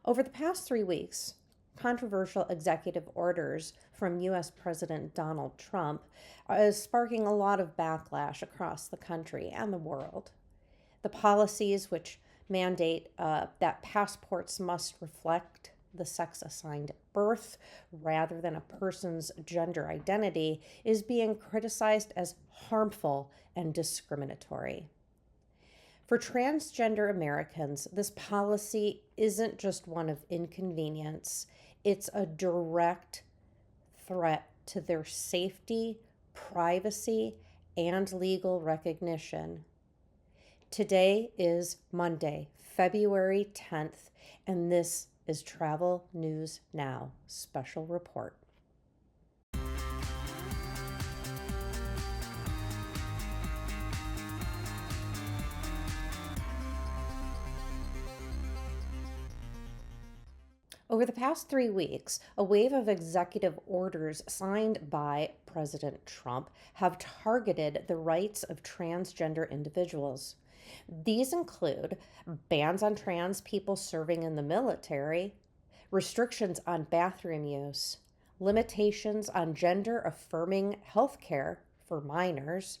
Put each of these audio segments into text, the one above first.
Over the past 3 weeks, controversial executive orders from U.S. President Donald Trump is sparking a lot of backlash across the country and the world. The policies which mandate that passports must reflect the sex assigned at birth rather than a person's gender identity is being criticized as harmful and discriminatory. For transgender Americans, this policy isn't just one of inconvenience, it's a direct threat to their safety, privacy, and legal recognition. Today is Monday, February 10th, and this is Travel News Now Special Report. Over the past 3 weeks, a wave of executive orders signed by President Trump have targeted the rights of transgender individuals. These include bans on trans people serving in the military, restrictions on bathroom use, limitations on gender affirming health care for minors,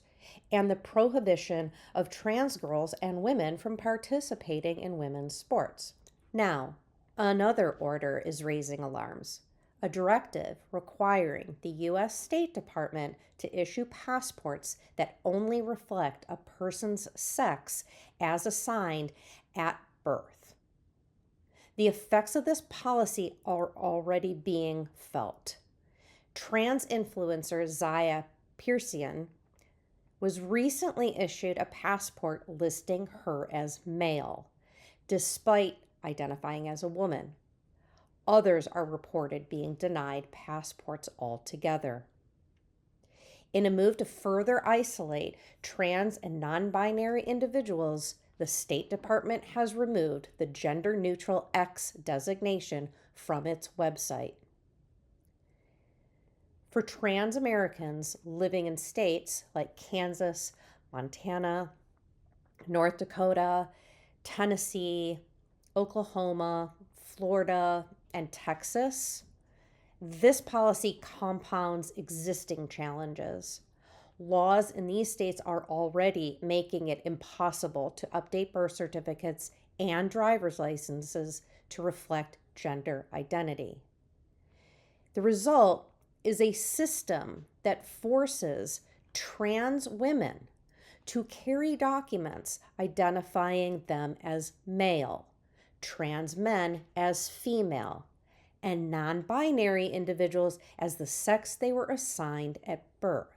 and the prohibition of trans girls and women from participating in women's sports. Now, another order is raising alarms. A directive requiring the U.S. State Department to issue passports that only reflect a person's sex as assigned at birth. The effects of this policy are already being felt. Trans influencer Zaya Pearson was recently issued a passport listing her as male, despite identifying as a woman. Others are reported being denied passports altogether. In a move to further isolate trans and non-binary individuals, the State Department has removed the gender-neutral X designation from its website. For trans Americans living in states like Kansas, Montana, North Dakota, Tennessee, Oklahoma, Florida, and Texas, this policy compounds existing challenges. Laws in these states are already making it impossible to update birth certificates and driver's licenses to reflect gender identity. The result is a system that forces trans women to carry documents identifying them as male, trans men as female, and non-binary individuals as the sex they were assigned at birth.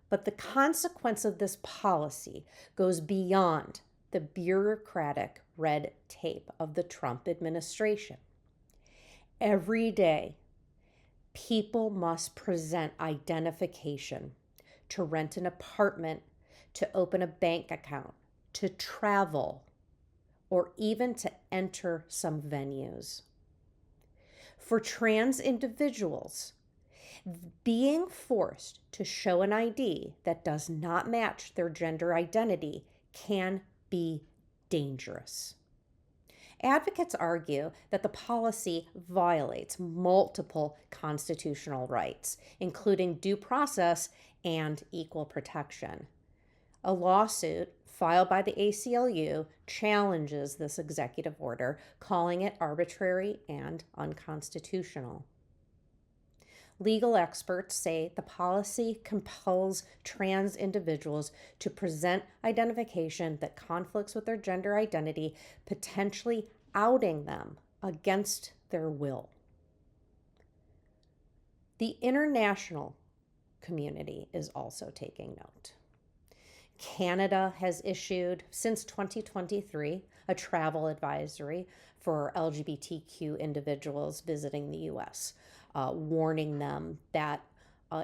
But the consequence of this policy goes beyond the bureaucratic red tape of the Trump administration. Every day, people must present identification to rent an apartment, to open a bank account, to travel, or even to enter some venues. For trans individuals, being forced to show an ID that does not match their gender identity can be dangerous. Advocates argue that the policy violates multiple constitutional rights, including due process and equal protection. A lawsuit filed by the ACLU challenges this executive order, calling it arbitrary and unconstitutional. Legal experts say the policy compels trans individuals to present identification that conflicts with their gender identity, potentially outing them against their will. The international community is also taking note. Canada has issued, since 2023, a travel advisory for LGBTQ individuals visiting the U.S., warning them that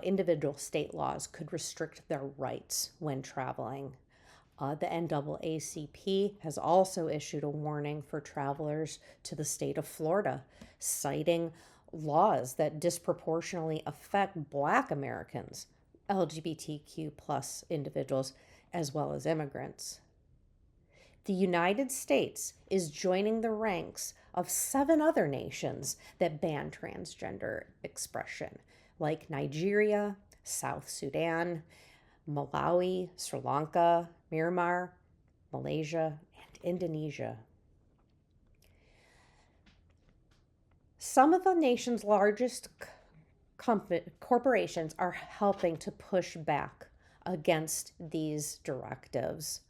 individual state laws could restrict their rights when traveling. The NAACP has also issued a warning for travelers to the state of Florida, citing laws that disproportionately affect Black Americans, LGBTQ plus individuals, as well as immigrants. The United States is joining the ranks of 7 other nations that ban transgender expression, like Nigeria, South Sudan, Malawi, Sri Lanka, Myanmar, Malaysia, and Indonesia. Some of the nation's largest corporations are helping to push back against these directives.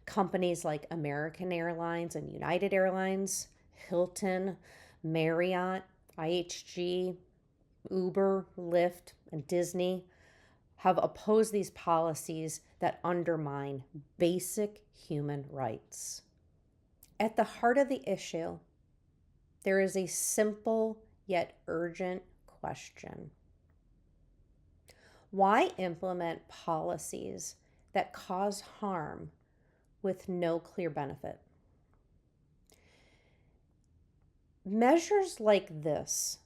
Companies like American Airlines and United Airlines, Hilton, Marriott, IHG, Uber, Lyft, and Disney have opposed these policies that undermine basic human rights. At the heart of the issue, there is a simple yet urgent question. Why implement policies that cause harm with no clear benefit? Measures like this,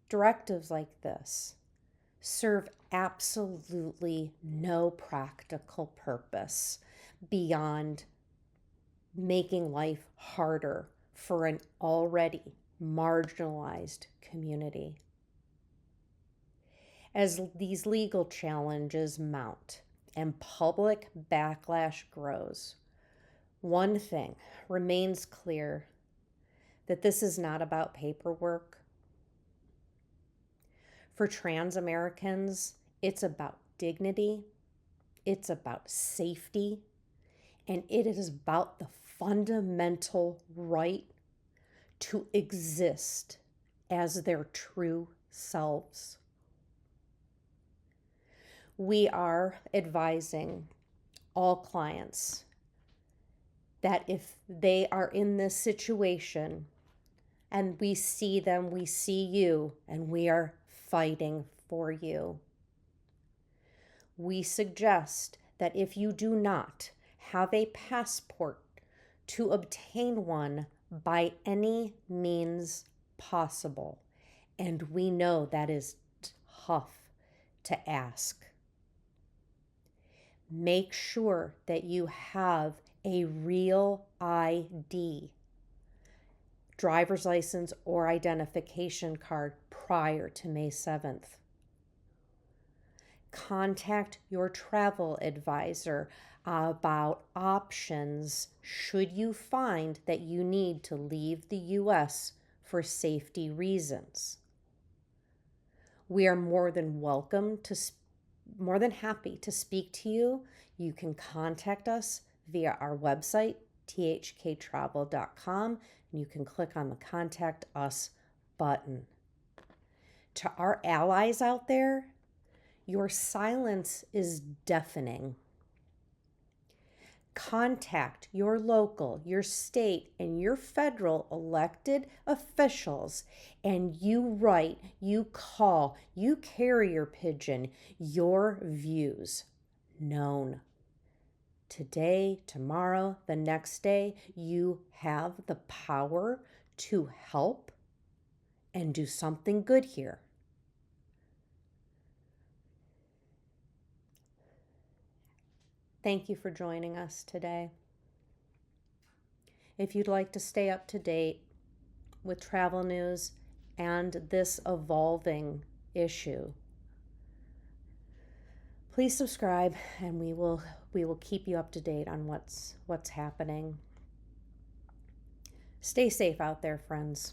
directives like this, serve absolutely no practical purpose beyond making life harder for an already marginalized community. As these legal challenges mount and public backlash grows, one thing remains clear: that this is not about paperwork. For trans Americans, it's about dignity, it's about safety, and it is about the fundamental right to exist as their true selves. We are advising all clients that if they are in this situation and we see them, we see you, and we are fighting for you. We suggest that if you do not have a passport, to obtain one by any means possible. And we know that is tough to ask. Make sure that you have a real ID, driver's license or identification card, prior to May 7th. Contact your travel advisor about options should you find that you need to leave the U.S. for safety reasons. We are more than happy to speak to you. You can contact us via our website, thktravel.com, and you can click on the Contact Us button. To our allies out there, your silence is deafening. Contact your local, your state, and your federal elected officials, and you write, you call, you carrier pigeon your views known. Today, tomorrow, the next day, you have the power to help and do something good here. Thank you for joining us today. If you'd like to stay up to date with travel news and this evolving issue, please subscribe, and we will keep you up to date on what's happening. Stay safe out there, friends.